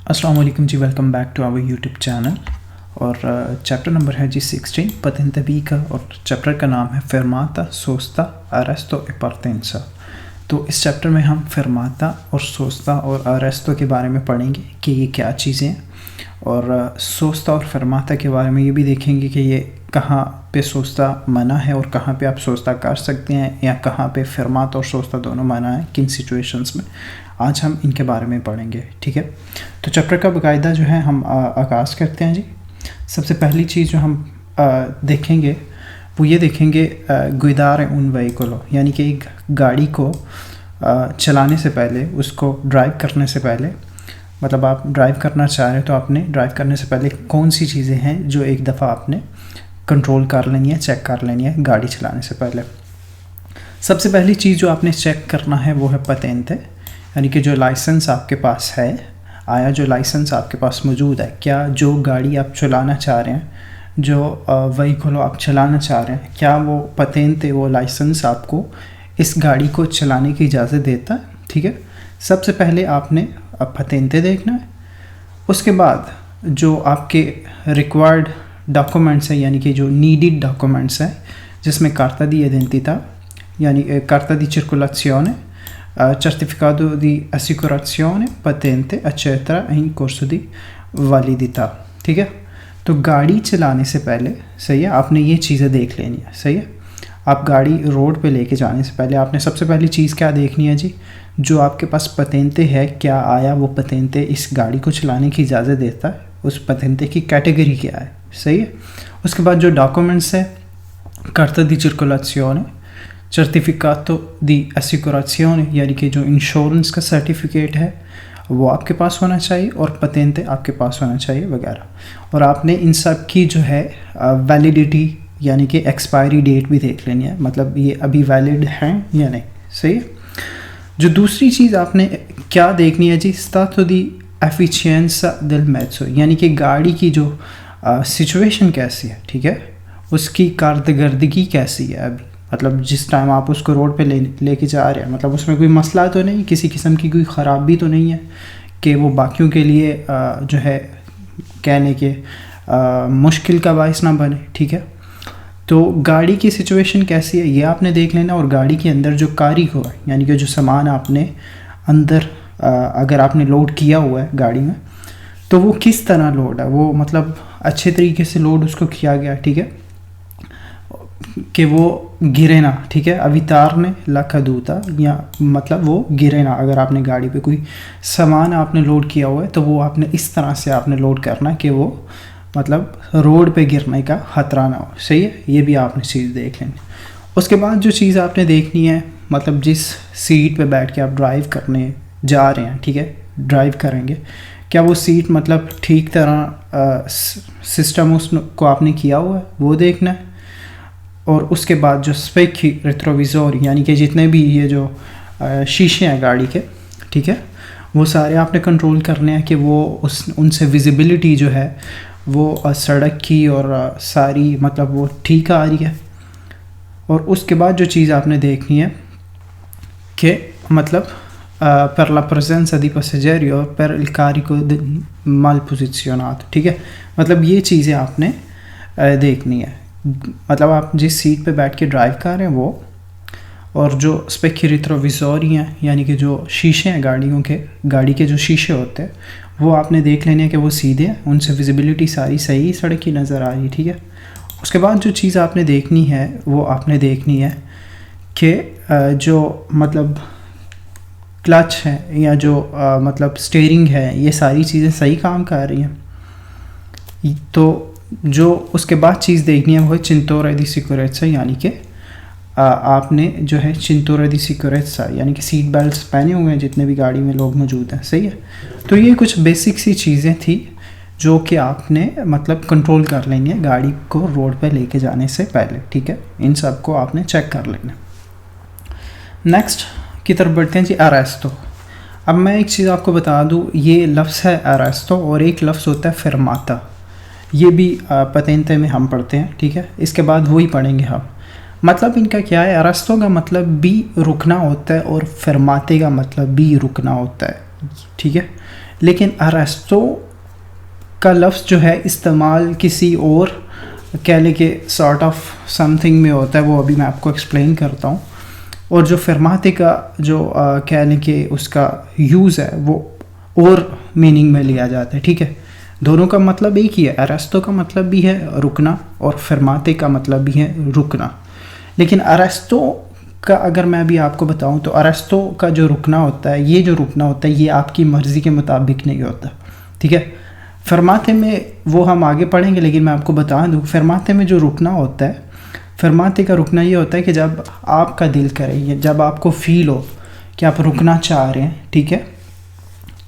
अस्सलाम वालेकुम जी, welcome back to our YouTube channel. और चैप्टर नंबर है जी 16 पतेंते का, और चैप्टर का नाम है फेरमाता सोस्ता अरेस्तो ए पार्टेंसा। तो इस चैप्टर में हम फेरमाता और सोस्ता और अरेस्तो के बारे में पढ़ेंगे कि ये क्या चीज़ें हैं, और सोस्ता और फेरमाता के बारे में ये भी देखेंगे कि ये कहाँ पे सोस्ता मना है और कहाँ पे आप सोस्ता कर सकते हैं, या कहाँ पे फेरमाता और सोस्ता दोनों मना है, किन सिचुएशंस में। आज हम इनके बारे में पढ़ेंगे, ठीक है। तो चैप्टर का बाकायदा जो है हम आगाज़ करते हैं जी। सबसे पहली चीज़ जो हम देखेंगे वो ये देखेंगे गुइदारे उन व्हीकलों, यानी कि एक गाड़ी को चलाने से पहले, उसको ड्राइव करने से पहले, मतलब आप ड्राइव करना चाह रहे हैं तो आपने ड्राइव करने से पहले कौन सी चीज़ें हैं जो एक दफ़ा आपने कंट्रोल कर लेनी है, चेक कर लेनी है गाड़ी चलाने से पहले। सबसे पहली चीज़ जो आपने चेक करना है वो है पतेंते, यानी कि जो लाइसेंस आपके पास है, आया जो लाइसेंस आपके पास मौजूद है, क्या जो गाड़ी आप चलाना चाह रहे हैं, जो व्हीकल आप चलाना चाह रहे हैं, क्या वो पतेंते, वो लाइसेंस आपको इस गाड़ी को चलाने की इजाज़त देता है, ठीक है। सबसे पहले आपने पतेंते देखना है। उसके बाद जो आपके रिक्वायर्ड डॉक्यूमेंट्स हैं, यानी कि जो नीडेड डॉक्यूमेंट्स हैं, जिसमें कार्ता दी आइडेंटिटा, यानी कार्ता दी circolazione, certificato di assicurazione, patente eccetera in corso di validità, ठीक है। तो गाड़ी चलाने से पहले, सही है, आपने ये चीज़ें देख लेनी है, सही है। आप गाड़ी रोड पे लेके जाने से पहले आपने सबसे पहली चीज़ क्या देखनी है जी, जो आपके पास पतेंते है, क्या आया वो पतेंते इस गाड़ी को चलाने की इजाज़त देता है, उस पतेंते की कैटेगरी क्या है, सही है। उसके बाद जो डॉक्यूमेंट्स है, कार्ता दी circolazione, सर्टिफिकातो दी एसिकुराzione, यानी कि जो इंश्योरेंस का सर्टिफिकेट है वो आपके पास होना चाहिए, और पतेंते आपके पास होना चाहिए वगैरह। और आपने इन सब की जो है वैलिडिटी, यानी कि एक्सपायरी डेट भी देख लेनी है, मतलब ये अभी वैलिड हैं या नहीं, सही है। जो दूसरी चीज़ आपने क्या देखनी है जी, stato di efficienza del mezzo, यानी कि गाड़ी की जो सिचुएशन कैसी है, ठीक है, उसकी कारदगिर्दगी कैसी है अभी, मतलब जिस टाइम आप उसको रोड पे लेके जा रहे हैं, मतलब उसमें कोई मसला तो नहीं, किसी किस्म की कोई ख़राबी तो नहीं है कि वो बाकियों के लिए जो है कहने के मुश्किल का बायस ना बने, ठीक है। तो गाड़ी की सिचुएशन कैसी है ये आपने देख लेना, और गाड़ी के अंदर जो कारीगर है, यानी कि जो सामान आपने अंदर अगर आपने लोड किया हुआ है गाड़ी में, तो वो किस तरह लोड है, वो मतलब अच्छे तरीके से लोड उसको किया गया, ठीक है, कि वो गिरे ना, ठीक है। अवितारने ला caduta, या मतलब वो गिरे ना। अगर आपने गाड़ी पे कोई सामान आपने लोड किया हुआ है तो वो आपने इस तरह से आपने लोड करना है कि वो मतलब रोड पे गिरने का खतरा ना हो, सही है। ये भी आपने चीज़ देख लेनी। उसके बाद जो चीज़ आपने देखनी है, मतलब जिस सीट पे बैठ के आप ड्राइव करने जा रहे हैं, ठीक है, ड्राइव करेंगे, क्या वो सीट मतलब ठीक तरह सिस्टम उसको आपने किया हुआ है, वो देखना है। और उसके बाद जो स्पेक्यू रेट्रोविजोर, यानी कि जितने भी ये जो शीशे हैं गाड़ी के, ठीक है, वो सारे आपने कंट्रोल करने हैं कि वो उनसे विजिबिलिटी जो है वो सड़क की और सारी मतलब वो ठीक आ रही है। और उसके बाद जो चीज़ आपने देखनी है कि मतलब per la presenza di passeggeri o per il carico mal posizionato, ठीक है, मतलब ये चीज़ें आपने देखनी है। मतलब आप जिस सीट पे बैठ के ड्राइव कर रहे हैं वो, और जो स्पेक्यू रेट्रोविजोरी हैं, यानी कि जो शीशे हैं गाड़ियों के, गाड़ी के जो शीशे होते हैं, वो आपने देख लेने हैं कि वो सीधे हैं, उनसे विजिबिलिटी सारी सही सड़क की नज़र आ रही है, ठीक है। उसके बाद जो चीज़ आपने देखनी है वो आपने देखनी है कि जो मतलब क्लच है या जो मतलब स्टीयरिंग है, ये सारी चीज़ें सही काम कर रही हैं। तो जो उसके बाद चीज़ देखनी है वो है चिंतोरा दी सिक्योरेट्सा, यानी कि आपने जो है चिंतोरा दी सिक्योरेट्सा, यानी कि सीट बेल्ट्स पहने हुए हैं जितने भी गाड़ी में लोग मौजूद हैं, सही है। तो ये कुछ बेसिक सी चीज़ें थी जो कि आपने मतलब कंट्रोल कर लेनी है गाड़ी को रोड पे लेके जाने से पहले, ठीक है। इन सब को आपने चेक कर लेना। नेक्स्ट की तरफ बढ़ते हैं जी, अरेस्तो। अब मैं एक चीज़ आपको बता दूँ, ये लफ्ज़ है अरेस्तो और एक लफ्ज़ होता है फेरमाता। ये भी पतेंते में हम पढ़ते हैं, ठीक है। इसके बाद वही पढ़ेंगे हम। मतलब इनका क्या है, अरेस्तो का मतलब भी रुकना होता है और फरमाते का मतलब भी रुकना होता है, ठीक है। लेकिन अरेस्टो का लफ्ज़ जो है इस्तेमाल किसी और कह लें कि सॉर्ट ऑफ समथिंग में होता है, वो अभी मैं आपको एक्सप्लेन करता हूँ। और जो फरमाते का जो कह लें कि उसका यूज़ है वो और मीनिंग में लिया जाता है, ठीक है। दोनों का मतलब एक ही है, अरेस्टो का मतलब भी है रुकना और फरमाते का मतलब भी है रुकना। लेकिन अरेस्टो का अगर मैं अभी आपको बताऊं तो अरेस्टो का जो रुकना होता है, ये जो रुकना होता है ये आपकी मर्ज़ी के मुताबिक नहीं होता, ठीक है। फरमाते में वो हम आगे पढ़ेंगे, लेकिन मैं आपको बता दूं फरमाते में जो रुकना होता है, फरमाते का रुकना ये होता है कि जब आपका दिल करे, जब आपको फील हो कि आप रुकना चाह रहे हैं, ठीक है,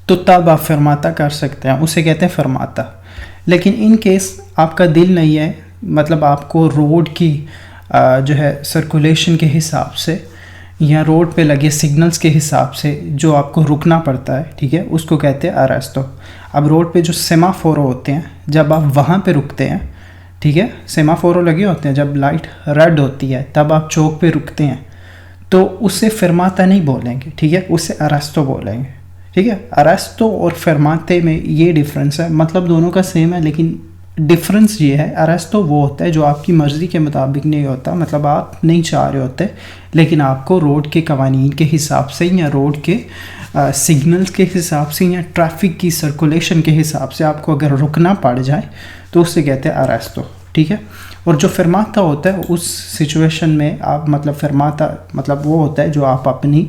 तो तब आप फरमाता कर सकते हैं, उसे कहते हैं फरमाता। लेकिन इन केस आपका दिल नहीं है, मतलब आपको रोड की जो है सर्कुलेशन के हिसाब से या रोड पे लगे सिग्नल्स के हिसाब से जो आपको रुकना पड़ता है, ठीक है, उसको कहते हैं अरेस्टो। अब रोड पे जो सेमाफोरो होते हैं, जब आप वहाँ पे रुकते हैं, ठीक है, सेमाफोरो लगे होते हैं, जब लाइट रेड होती है तब आप चौक पे रुकते हैं, तो उससे फरमाता नहीं बोलेंगे, ठीक है, उससे अरेस्टो बोलेंगे, ठीक है। अरेस्टो और फरमाते में ये डिफरेंस है, मतलब दोनों का सेम है, लेकिन डिफरेंस ये है, अरेस्टो वो होता है जो आपकी मर्ज़ी के मुताबिक नहीं होता, मतलब आप नहीं चाह रहे होते, लेकिन आपको रोड के कवानीन के हिसाब से या रोड के सिग्नल्स के हिसाब से या ट्रैफिक की सर्कुलेशन के हिसाब से आपको अगर रुकना पड़ जाए तो उससे कहते हैं अरेस्टो, ठीक है। और जो फरमाता होता है उस सिचुएशन में आप मतलब फरमाता मतलब वो होता है जो आप अपनी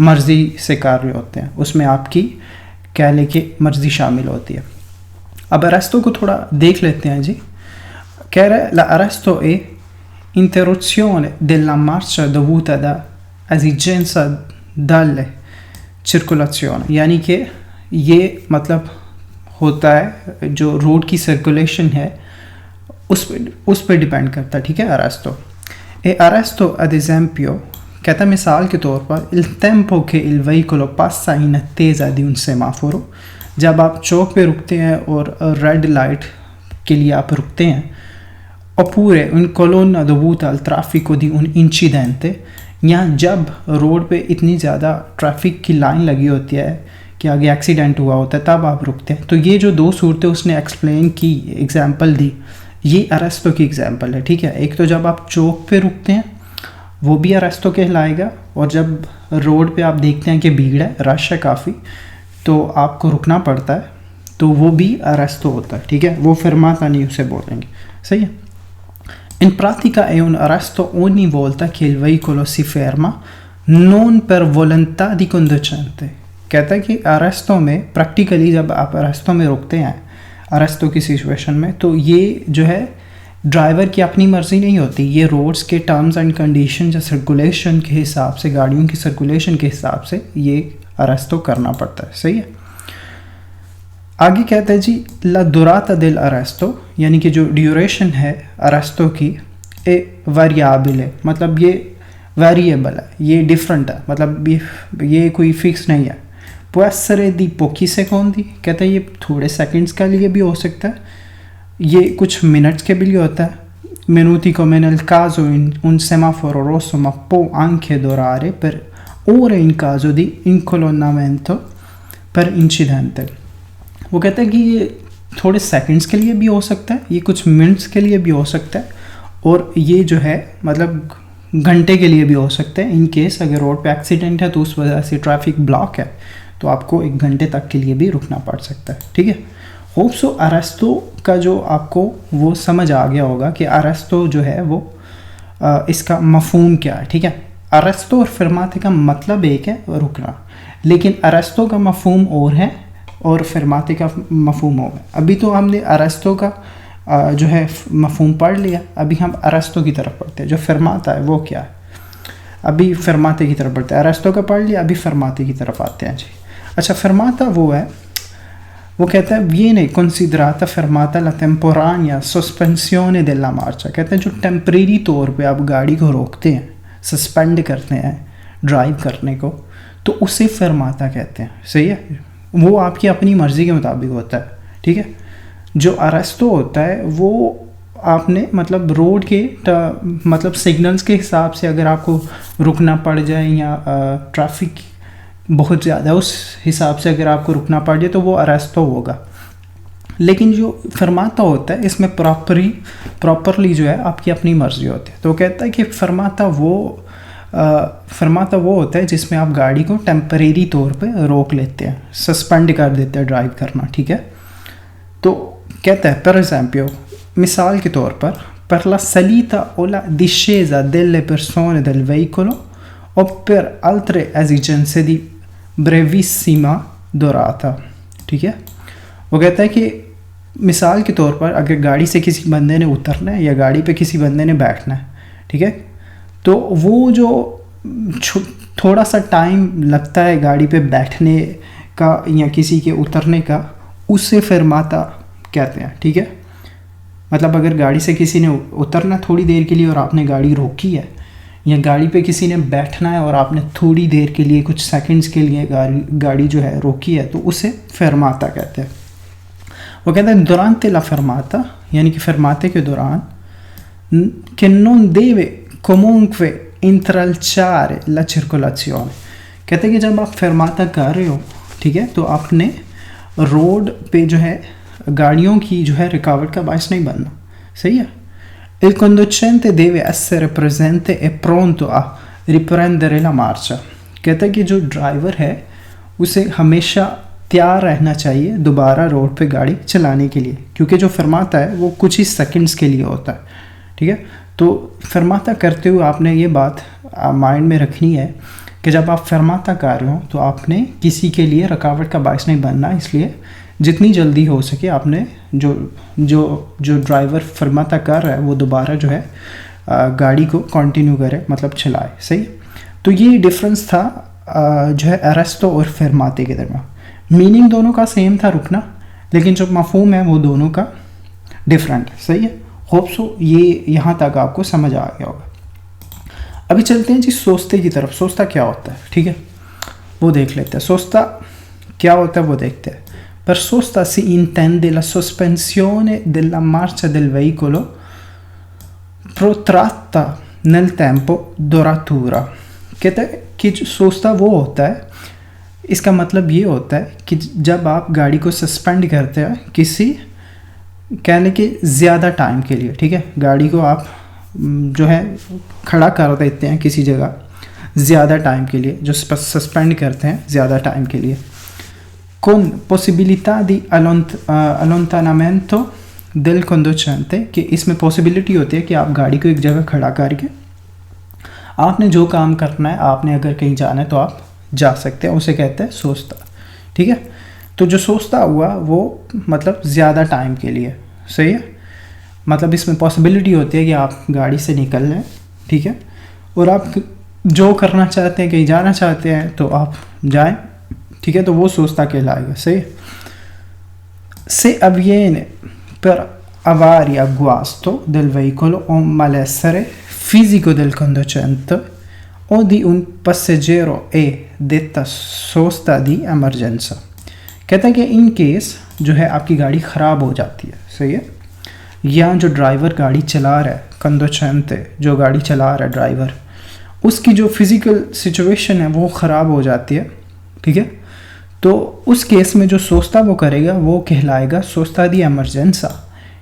मर्ज़ी से कर रहे होते हैं, उसमें आपकी कह लें कि मर्ज़ी शामिल होती है। अब अरेस्टो को थोड़ा देख लेते हैं जी। कह रहा है, l'arresto è interruzione della marcia dovuta da esigenza dalle circolazione, यानी कि ये मतलब होता है जो रोड की सर्कुलेशन है उस पे डिपेंड करता है, ठीक है, अरेस्टो। e arresto ad esempio कहता है मिसाल के तौर पर il tempo che il veicolo passa in attesa di un semaforo, जब आप चौक पे रुकते हैं और रेड लाइट के लिए आप रुकते हैं, oppure un colonna dovuta al traffico di un incidente, या जब रोड पे इतनी ज़्यादा ट्रैफिक की लाइन लगी होती है कि आगे एक्सीडेंट हुआ होता है तब आप रुकते हैं। तो ये जो दो सूरतें उसने एक्सप्लेन की, एग्जांपल दी, ये अरेस्टो की एग्जांपल है, ठीक है। एक तो जब आप चौक पे रुकते हैं वो भी अरेस्टो कहलाएगा, और जब रोड पे आप देखते हैं कि भीड़ है, रश है काफ़ी, तो आपको रुकना पड़ता है, तो वो भी अरेस्टो होता है, ठीक है। वो फरमाता नहीं उसे बोलेंगे, सही है। In pratica è un arresto ogni volta che il veicolo si ferma non per volontà di conducente। कहता है कि अरेस्टो में प्रैक्टिकली जब आप अरेस्टो में रुकते हैं, अरेस्टो की सिचुएशन में, तो ये जो है ड्राइवर की अपनी मर्ज़ी नहीं होती, ये रोड्स के टर्म्स एंड कंडीशन या सर्कुलेशन के हिसाब से, गाड़ियों की सर्कुलेशन के हिसाब से ये अरेस्टो करना पड़ता है, सही है। आगे कहते हैं जी ला दुराता दिल अरेस्टो, यानी कि जो ड्यूरेशन है अरेस्टो की, ए वेरिएबल, मतलब ये वेरिएबल है, ये डिफरेंट है, मतलब ये कोई फिक्स नहीं है। può essere di pochi secondi, कहते हैं ये थोड़े सेकंड्स के लिए भी हो सकता है, ये कुछ मिनट्स के भी लिए होता है। minuti come nel caso in un semaforo rosso, ma può anche durare per ore in caso di incolonnamento per incidente। वो कहते हैं कि ये थोड़े सेकंड्स के लिए भी हो सकता है, ये कुछ मिनट्स के लिए भी हो सकता है, और ये जो है मतलब घंटे के लिए भी हो सकता है। इन केस अगर रोड पे एक्सीडेंट है तो उस वजह से ट्रैफिक ब्लॉक है तो आपको 1 घंटे तक के लिए भी रुकना पड़ सकता है, ठीक है। होप सो अरेस्टो का जो आपको वो समझ आ गया होगा कि अरेस्टो जो है वो इसका मफहूम क्या है, ठीक है। अरेस्टो और फरमाते का मतलब एक है, रुकना, लेकिन अरेस्टो का मफहूम और है और फरमाते का मफहूम होगा। अभी तो हमने अरेस्टो का जो है मफहूम पढ़ लिया, अभी हम अरेस्टो की तरफ पढ़ते हैं। जो फरमाता है वो क्या है, अभी फरमाते की तरफ पढ़ते हैं। अरेस्टो का पढ़ लिया, अभी फरमाते की तरफ आते हैं जी। अच्छा, फरमाता वो है, वो कहता है viene considerata fermata la temporanea sospensione della marcia, कहते हैं जो टेम्परेरी तौर पे आप गाड़ी को रोकते हैं, सस्पेंड करते हैं ड्राइव करने को, तो उसे फरमाता कहते हैं, सही है। वो आपकी अपनी मर्ज़ी के मुताबिक होता है, ठीक है। जो अरेस्टो होता है वो आपने मतलब रोड के मतलब सिग्नल्स के हिसाब से अगर आपको रुकना पड़ जाए या ट्रैफिक बहुत ज़्यादा, उस हिसाब से अगर आपको रुकना पड़ जाए तो वो अरेस्ट तो होगा। लेकिन जो फरमाता होता है इसमें प्रॉपरली जो है आपकी अपनी मर्ज़ी होती है। तो कहता है कि फरमाता वो होता है जिसमें आप गाड़ी को टेम्परेरी तौर पे रोक लेते हैं, सस्पेंड कर देते हैं ड्राइव करना, ठीक है। तो कहता है per esempio, मिसाल के तौर per la salita o la discesa delle persone del veicolo o per altre esigenze di brevissima durata, ठीक है। वो कहता है कि मिसाल के तौर पर अगर गाड़ी से किसी बंदे ने उतरना है या गाड़ी पे किसी बंदे ने बैठना है, ठीक है, तो वो जो थोड़ा सा टाइम लगता है गाड़ी पे बैठने का या किसी के उतरने का, उससे फरमाता कहते हैं, ठीक है। मतलब अगर गाड़ी से किसी ने उतरना थोड़ी देर के लिए और आपने गाड़ी रोकी है, या गाड़ी पे किसी ने बैठना है और आपने थोड़ी देर के लिए कुछ सेकंड्स के लिए गाड़ी जो है रोकी है, तो उसे फरमाता कहते हैं। वो कहते हैं durante la fermata, यानी कि फरमाते के दौरान, che non deve comunque intralciare la circolazione, कहते हैं कि जब आप फरमाता कर रहे हो, ठीक है, तो आपने रोड पे जो है गाड़ियों की जो है रुकावट का बायस नहीं बनना, सही है। Il conducente deve essere presente e pronto a riprendere la marcia, कहता है कि जो ड्राइवर है उसे हमेशा तैयार रहना चाहिए दोबारा रोड पे गाड़ी चलाने के लिए, क्योंकि जो फरमाता है वो कुछ ही सेकंड्स के लिए होता है, ठीक है। तो फरमाता करते हुए आपने ये बात माइंड में रखनी है कि जब आप फरमाता कर रहे हो तो आपने किसी के लिए रुकावट का बायस नहीं बनना, इसलिए जितनी जल्दी हो सके आपने जो ड्राइवर फरमाता कर रहा है वो दोबारा जो है गाड़ी को कंटिन्यू करे, मतलब चलाए, सही। तो ये डिफरेंस था जो है अरेस्टो और फरमाते के दरमियान। मीनिंग दोनों का सेम था, रुकना, लेकिन जो मफहूम है वो दोनों का डिफरेंट है, सही है। होप सो ये यहाँ तक आपको समझ आ गया होगा। अभी चलते हैं जी सोस्ते की तरफ। सोस्ता क्या होता है, ठीक है, वो देख लेते हैं। सोस्ता क्या होता है वो देखते हैं। Per sosta si intende la sospensione della marcia del veicolo protratta nel tempo duratura, कहते हैं कि सोस्ता वो होता है, इसका मतलब ये होता है कि जब आप गाड़ी को सस्पेंड करते हैं किसी कहने के ज़्यादा टाइम के लिए, ठीक है, गाड़ी को आप जो है खड़ा कर देते हैं किसी जगह ज़्यादा टाइम के लिए, जो सस्पेंड करते हैं ज़्यादा टाइम के लिए, con possibilità di allontanamento del conducente, कि इसमें पॉसिबिलिटी होती है कि आप गाड़ी को एक जगह खड़ा करके आपने जो काम करना है, आपने अगर कहीं जाना है तो आप जा सकते हैं, उसे कहते हैं सोस्ता, ठीक है। तो जो सोस्ता हुआ वो मतलब ज़्यादा टाइम के लिए, सही है। मतलब इसमें पॉसिबिलिटी होती है कि आप गाड़ी से निकल लें, ठीक है, और आप जो करना चाहते हैं, कहीं जाना चाहते हैं तो आप जाएं, ठीक है, तो वो सोस्ता कहलाएगा, सही। Se avviene per avaria guasto del veicolo o malessere fisico del conducente o di un passeggero è detta sosta di emergenza, कहता है कि इन केस जो है आपकी गाड़ी ख़राब हो जाती है, सही है, या जो ड्राइवर गाड़ी चला रहा है, कंडोचेंटे जो गाड़ी चला रहा है ड्राइवर, उसकी जो फिज़िकल सिचुएशन है वो ख़राब हो जाती है, ठीक है। तो उस केस में जो सोस्ता वो करेगा वो कहलाएगा सोस्ता दी एमरजेंसा,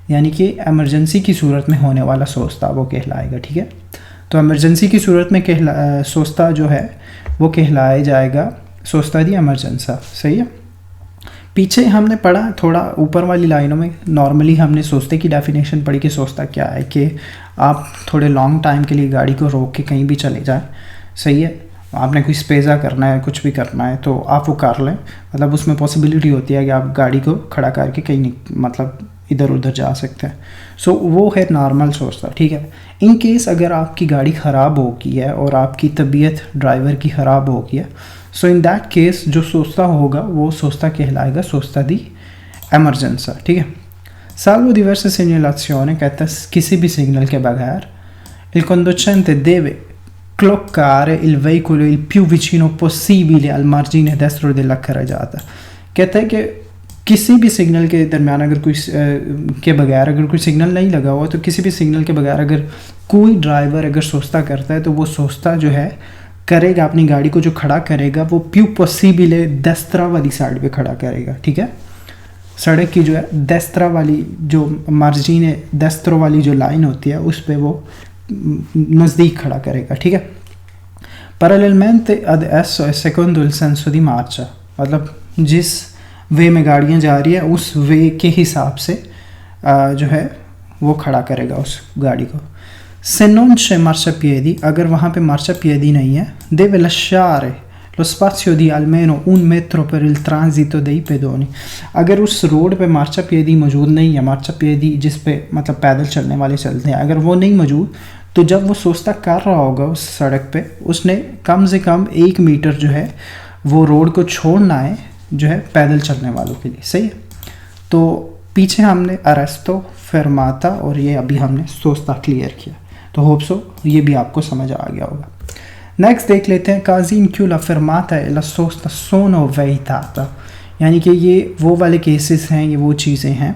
यानी कि एमरजेंसी की सूरत में होने वाला सोस्ता वो कहलाएगा, ठीक है। तो एमरजेंसी की सूरत में सोस्ता जो है वो कहलाया जाएगा सोस्ता दी एमरजेंसा, सही है। पीछे हमने पढ़ा थोड़ा ऊपर वाली लाइनों में, नॉर्मली हमने सोस्ते की डेफिनेशन पढ़ी कि सोस्ता क्या है, कि आप थोड़े लॉन्ग टाइम के लिए गाड़ी को रोक के कहीं भी चले जाएं, सही है। आपने कोई स्पेज़ा करना है, कुछ भी करना है तो आप वो कर लें, मतलब उसमें पॉसिबिलिटी होती है कि आप गाड़ी को खड़ा करके कहीं मतलब इधर उधर जा सकते हैं। सो वो है नॉर्मल सोस्ता, ठीक है। इन केस अगर आपकी गाड़ी ख़राब हो गई है और आपकी तबीयत ड्राइवर की ख़राब हो गई है, सो इन दैट केस जो सोस्ता होगा वो सोस्ता कहलाएगा सोस्ता दी एमरजेंसा, ठीक है। Salvo diverse segnalazioni, कहता है किसी भी सिग्नल के बगैर il conducente deve cloccare il veicolo il più vicino possibile al margine destro della carreggiata, कहता है कि किसी भी सिग्नल के दरमियान अगर कोई के बगैर अगर कोई सिग्नल नहीं लगा हुआ, तो किसी भी सिग्नल के बगैर अगर कोई ड्राइवर अगर सोस्ता करता है तो वो सोस्ता जो है करेगा, अपनी गाड़ी को जो खड़ा करेगा वो più possibile destra वाली साइड पे खड़ा करेगा, ठीक है। सड़क की जो है destra वाली जो मार्जिन destro वाली जो लाइन होती है उस पे वो नज़दीक खड़ा करेगा, ठीक है। Parallelamente ad esso e secondo il senso di marcia, मतलब जिस वे में गाड़ियाँ जा रही है उस वे के हिसाब से जो है वो खड़ा करेगा उस गाड़ी को। Se non c'è marciapiedi, अगर वहाँ पे marciapiedi नहीं है, deve lasciare lo spazio di almeno 1 metro per il transito dei pedoni, अगर उस रोड पे marciapiedi मौजूद नहीं है, marciapiedi जिस पे मतलब पैदल चलने वाले चलते हैं, अगर वो नहीं मौजूद, तो जब वो सोचता कर रहा होगा उस सड़क पे, उसने कम से कम 1 मीटर जो है वो रोड को छोड़ना है जो है पैदल चलने वालों के लिए, सही है। तो पीछे हमने अरेस्तो, फेरमाता और ये अभी हमने सोस्ता क्लियर किया, तो होप सो ये भी आपको समझ आ गया होगा। नेक्स्ट देख लेते हैं casi in cui la fermata e la sosta sono vietata, यानी कि ये वो वाले केसेस हैं, ये वो चीज़ें हैं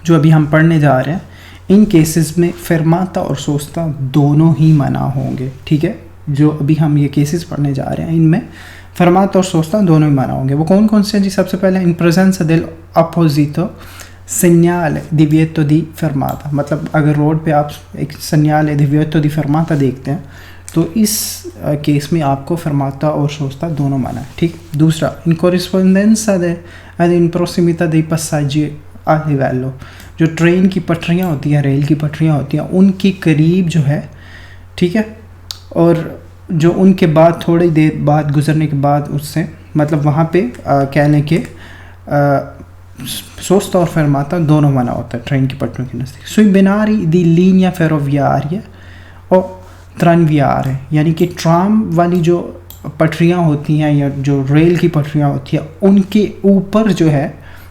जो अभी हम पढ़ने जा रहे हैं। इन केसेस में फेरमाता और सोस्ता दोनों ही मना होंगे, ठीक है। जो अभी हम ये केसेस पढ़ने जा रहे हैं इनमें फेरमाता और सोस्ता दोनों ही मना होंगे। वो कौन कौन से हैं जी? सबसे पहले in presence del opposito segnale divieto di fermata, मतलब अगर रोड पे आप एक segnale divieto di fermata देखते हैं तो इस केस में आपको फेरमाता और सोस्ता दोनों मना है, ठीक। दूसरा, in corrispondenza in prossimità dei passaggi a livello, जो ट्रेन की पटरियाँ होती हैं, रेल की पटरियाँ होती हैं, उनके करीब जो है, ठीक है, और जो उनके बाद थोड़ी देर बाद गुजरने के बाद उससे मतलब वहाँ पे कह लें कि सोस्ता और फेरमाता दोनों मना होता है ट्रेन की पटरियों के नज़दीक। sui binari di linea ferroviaria और tranviarie, यानी कि ट्राम वाली जो पटरियाँ होती हैं या जो रेल की पटरियाँ होती हैं उनके ऊपर जो है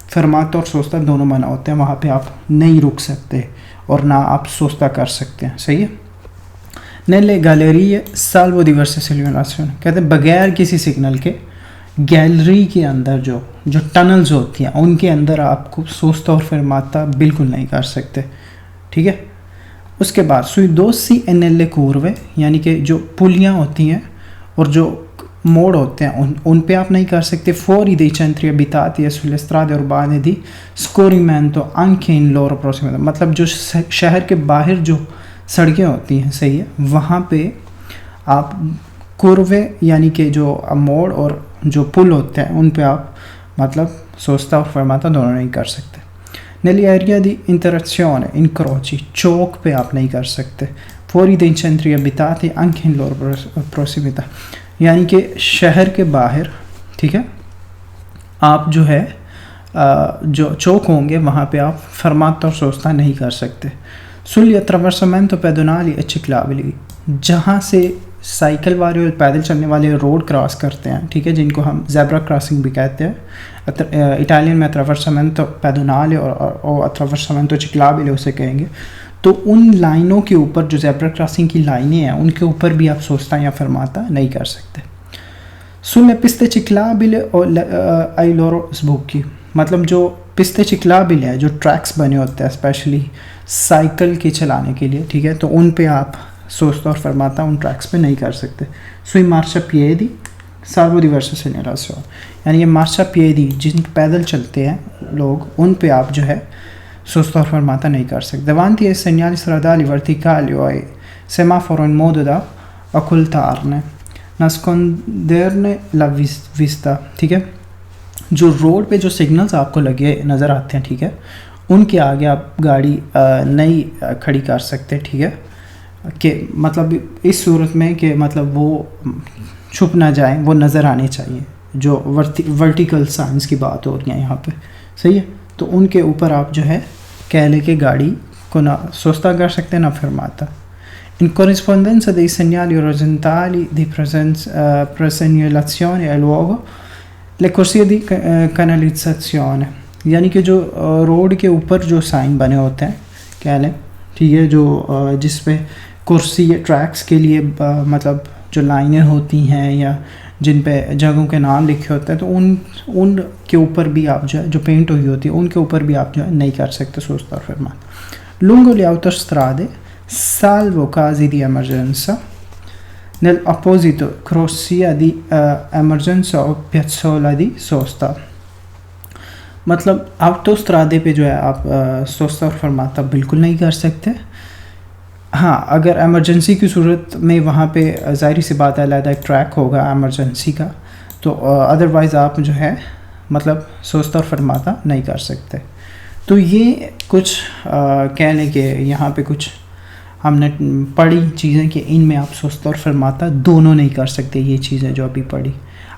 फेरमाता और सोस्ता दोनों मना होते हैं, वहाँ पे आप नहीं रुक सकते और ना आप सोस्ता कर सकते हैं, सही है। nelle gallerie salvo diverse segnalazioni, कहते हैं बगैर किसी सिग्नल के गैलरी के अंदर जो टनल्स होती हैं उनके अंदर आपको सोस्ता और फेरमाता बिल्कुल नहीं कर सकते, ठीक है। उसके बाद sui dossi e nelle curve, यानी कि जो पुलियाँ होती हैं और जो मोड़ होते हैं उन पे आप नहीं कर सकते। fuori dei centri abitati e sulle strade urbane di scorrimento anche in loro prossimità, मतलब जो शहर के बाहर जो सड़कें होती हैं, सही है, वहाँ पे आप कुर्वे यानी कि जो मोड़ और जो पुल होते हैं उन पे आप मतलब सोस्ता और फेरमाता दोनों नहीं कर सकते। nelle aree di interazione incroci, चौक पे आप नहीं कर सकते। fuori dei centri abitati anche in loro prossimità, यानी कि शहर के बाहर, ठीक है, आप जो है जो चौक होंगे वहाँ पे आप फेरमाता और सोस्ता नहीं कर सकते। sugli attraversamento pedonali e ciclabili, जहाँ से साइकिल वाले और पैदल चलने वाले रोड क्रॉस करते हैं, ठीक है, जिनको हम ज़ेब्रा क्रॉसिंग भी कहते हैं। इटालियन में attraversamento pedonale और attraversamento ciclabile उसे कहेंगे। तो उन लाइनों के ऊपर जो ज़ेब्रा क्रॉसिंग की लाइनें हैं उनके ऊपर भी आप सोस्ता या फेरमाता नहीं कर सकते। sulle piste ciclabili o ai loro sbocchi, मतलब जो पिस्ते चिक्लाबिल है, जो ट्रैक्स बने होते हैं स्पेशली साइकिल के चलाने के लिए, ठीक है, तो उन पे आप सोस्ता और फेरमाता उन ट्रैक्स पे नहीं कर सकते। sui marciapiedi salvo diverse segnalazioni, यानी ये marciapiedi जिन पैदल चलते हैं लोग उन पे आप जो है सोस्ता और फेरमाता नहीं कर सकते। davanti ai segnali stradali verticali o ai semaforo in modo da occultarne nasconderne la vista, ठीक है, जो रोड पे जो सिग्नल्स आपको लगे नज़र आते हैं, ठीक है, उनके आगे आप गाड़ी नहीं खड़ी कर सकते, ठीक है, कि मतलब इस सूरत में कि मतलब वो छुप ना जाए, वो नज़र आने चाहिए। जो वर्टिकल साइंस की बात हो रही है यहाँ पे, सही है, तो उनके ऊपर आप जो है कह ले के गाड़ी को ना सोस्ता कर सकते ना फेरमाता। in corrispondenza dei segnali orizzontali di presegnalazione e luogo le corsie di canalizzazione, यानी कि जो रोड के ऊपर जो साइन बने होते हैं कह लें, ठीक है, जो जिस पे कुर्सी ट्रैक्स के लिए मतलब जो लाइनें होती हैं या जिन पे जगहों के नाम लिखे होते हैं, तो उन के ऊपर भी आप जो है जो पेंट हुई होती है उनके ऊपर भी आप जो है नहीं कर सकते सोस्ता और फेरमाता। lungo le autostrade salvo casi di emergenza nell'opposito corsia di emergenza o piazzola di sosta। मतलब ऑटोस्ट्रादे पे जो है आप सोस्ता और फरमाता बिल्कुल नहीं कर सकते। हाँ, अगर एमरजेंसी की सूरत में वहाँ पे ज़ाहिर सी बात है अलग ट्रैक होगा एमरजेंसी का, तो अदरवाइज़ आप जो है मतलब सोस्ता और फरमाता नहीं कर सकते। तो ये कुछ कह लें कि यहाँ पे कुछ हमने पढ़ी चीज़ें कि इनमें आप सोस्ता और फरमाता दोनों नहीं कर सकते, ये चीज़ें जो अभी पढ़ी।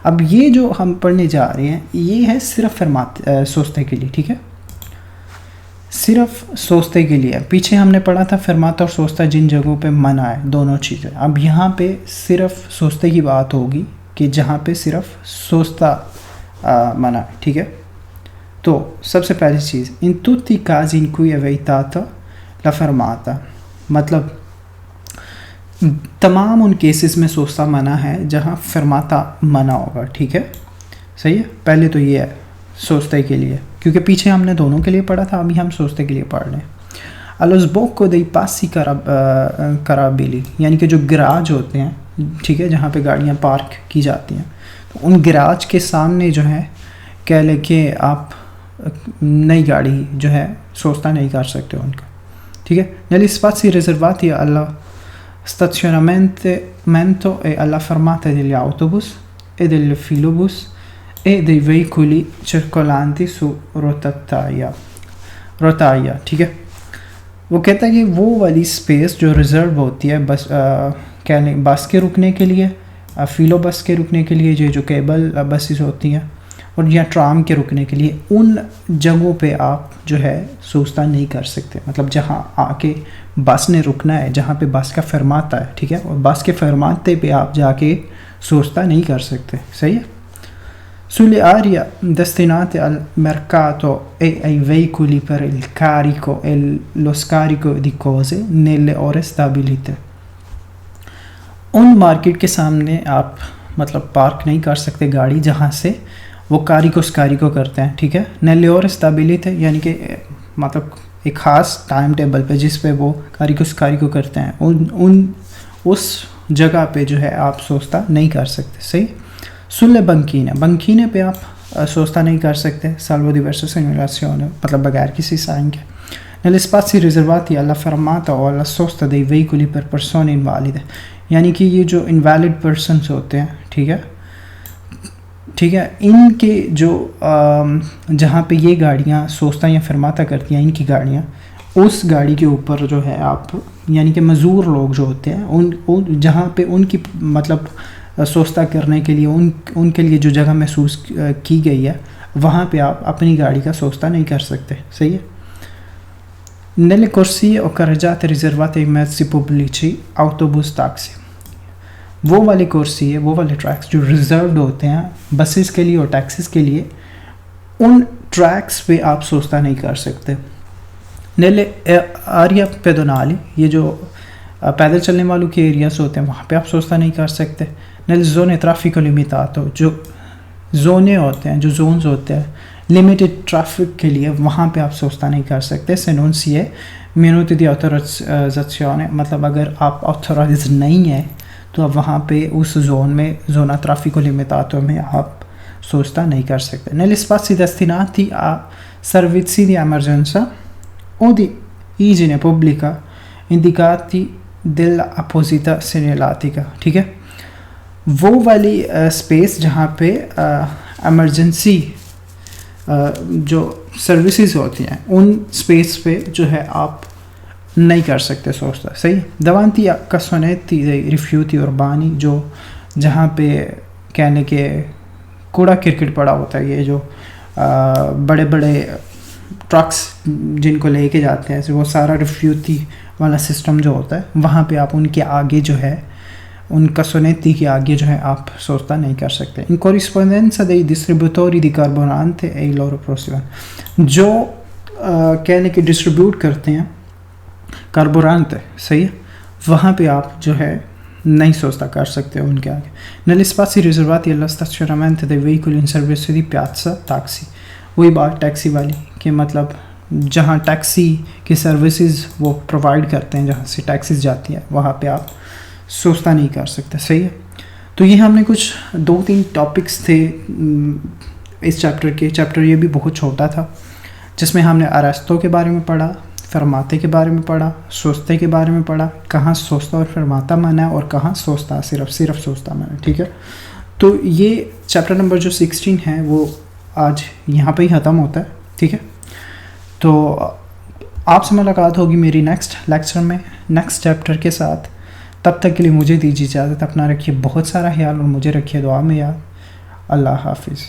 अब ये जो हम पढ़ने जा रहे हैं ये है सिर्फ फरमाते सोचते के लिए, ठीक है, सिर्फ सोचते के लिए। पीछे हमने पढ़ा था फरमाता और सोचता जिन जगहों पे मना है, दोनों चीज़ें। अब यहाँ पे सिर्फ सोचते की बात होगी कि जहाँ पे सिर्फ सोचता मना है, ठीक है। तो सबसे पहली चीज़, इन tutti i casi in cui è vietata la fermata, मतलब तमाम उन केसेस में सोचता मना है जहाँ फरमाता मना होगा, ठीक है, सही है। पहले तो ये है सोचते के लिए, क्योंकि पीछे हमने दोनों के लिए पढ़ा था, अभी हम सोचते के लिए पढ़ रहे हैं। allo sbocco dei passi carabili, यानी कि जो गराज होते हैं, ठीक है, जहाँ पे गाड़ियाँ पार्क की जाती हैं, तो उन गराज के सामने जो है कह लें कि आप नई गाड़ी जो है सोचता नहीं कर सकते उनका, ठीक है। negli spazi riservati alla stazionamento e alla fermata degli autobus e del filobus e dei veicoli circolanti su रोताया, ठीक है। वो कहता है कि वो वाली स्पेस जो रिज़र्व होती है बस क्या लें बस के रुकने के लिए, फिलो बस के रुकने के लिए, जो केबल बसेस होती हैं, और या ट्राम के रुकने के लिए, उन जगहों पे आप जो है सोचता नहीं कर सकते। मतलब जहाँ आके बस ने रुकना है, जहाँ पे बस का फरमाता है, ठीक है, और बस के फरमाते पे आप जाके सोचता नहीं कर सकते, सही है। Sulle aree destinate al mercato e ai veicoli per il carico e lo scarico di cose nelle ore stabilite, उन मार्केट के सामने आप मतलब पार्क नहीं कर सकते गाड़ी जहाँ से वो कारिको स्कारिको करते हैं, ठीक है। nelle ore stabilite यानी कि मतलब एक ख़ास टाइम टेबल पे जिस पे वो कारिको स्कारिको करते हैं, उस जगह पे जो है आप सोचता नहीं कर सकते, सही। sulle banchine पे आप सोचता नहीं कर सकते, salvo diverse segnalazioni, मतलब बगैर किसी साइन के। negli spazi riservati alla fermata o alla sosta dei veicoli per persone invalide, यानी कि ये जो इनवैलिड पर्सनस होते हैं, ठीक है, ठीक है, इनके जो जहाँ पे ये गाड़ियाँ सोचता या फरमाता करती हैं, इनकी गाड़ियाँ, उस गाड़ी के ऊपर जो है आप यानी कि मज़ूर लोग जो होते हैं उन जहाँ पे उनकी मतलब सोचता करने के लिए उनके लिए जो जगह महसूस की गई है, वहाँ पे आप अपनी गाड़ी का सोचता नहीं कर सकते, सही है। nelle corsie o carreggiate riservate ai mezzi pubblici, autobus, taxi, वो वाले corsie, वो वाले ट्रैक्स जो रिजर्व्ड होते हैं बसेस के लिए और टैक्सीज के लिए, उन ट्रैक्स पे आप सोचता नहीं कर सकते। nelle aree pedonali, ये जो पैदल चलने वालों के एरियाज होते हैं, वहाँ पे आप सोचता नहीं कर सकते। nelle zone traffico limitato, जो जोने होते हैं, जो जोन्स होते हैं लिमिटेड ट्रैफिक के लिए, वहाँ पे आप सोचता नहीं कर सकते। se non si è minuti di autorizzazione, मतलब अगर आप ऑथोराइज नहीं है तो आप वहाँ पे उस जोन में zona traffico limitato में आप सोचता नहीं कर सकते। negli spazi destinati a servizi di emergenza o di igiene pubblica indicati della apposita segnaletica, ठीक है, वो वाली स्पेस जहाँ पे एमरजेंसी जो सर्विसेज होती हैं उन स्पेस पे जो है आप नहीं कर सकते सोचता, सही। davanti a cassonetti dei rifiuti urbani, जो जहाँ पे कहने के कूड़ा क्रिकेट पड़ा होता है, ये जो बड़े बड़े ट्रक्स जिनको लेके जाते हैं, वो सारा रिफ्यूटी वाला सिस्टम जो होता है, वहाँ पे आप उनके आगे जो है उन cassonetti के आगे जो है आप सोचता नहीं कर सकते। in corrispondenza dei distributori di carburante e i loro prossimi, जो कहने के डिस्ट्रीब्यूट करते हैं कार्बोरेंट, सही है, वहाँ पे आप जो है नहीं सोचता कर सकते उनके आगे। negli spazi riservati allo stazionamento dei veicoli in servizio di piazza, taxi, वही बात टैक्सी वाली कि मतलब जहाँ टैक्सी की सर्विसेज वो प्रोवाइड करते हैं, जहाँ से टैक्सीज जाती हैं, वहाँ पे आप सोचता नहीं कर सकता। सही है। तो ये हमने कुछ 2-3 टॉपिक्स थे इस चैप्टर ये भी बहुत छोटा था, जिसमें हमने अरस्तो के बारे में पढ़ा, फरमाते के बारे में पढ़ा, सोचते के बारे में पढ़ा, कहाँ सोचता और फरमाता माना और कहाँ सोचता सिर्फ सोचता माना। ठीक है। तो ये चैप्टर नंबर जो 16 है वो आज यहाँ पे ही ख़त्म होता है। ठीक है। तो आपसे मुलाकात होगी मेरी नेक्स्ट लेक्चर में नेक्स्ट चैप्टर के साथ। तब तक के लिए मुझे दीजिए इजाज़त। अपना रखिए बहुत सारा ख्याल और मुझे रखिए दुआ में याद। अल्लाह हाफिज़।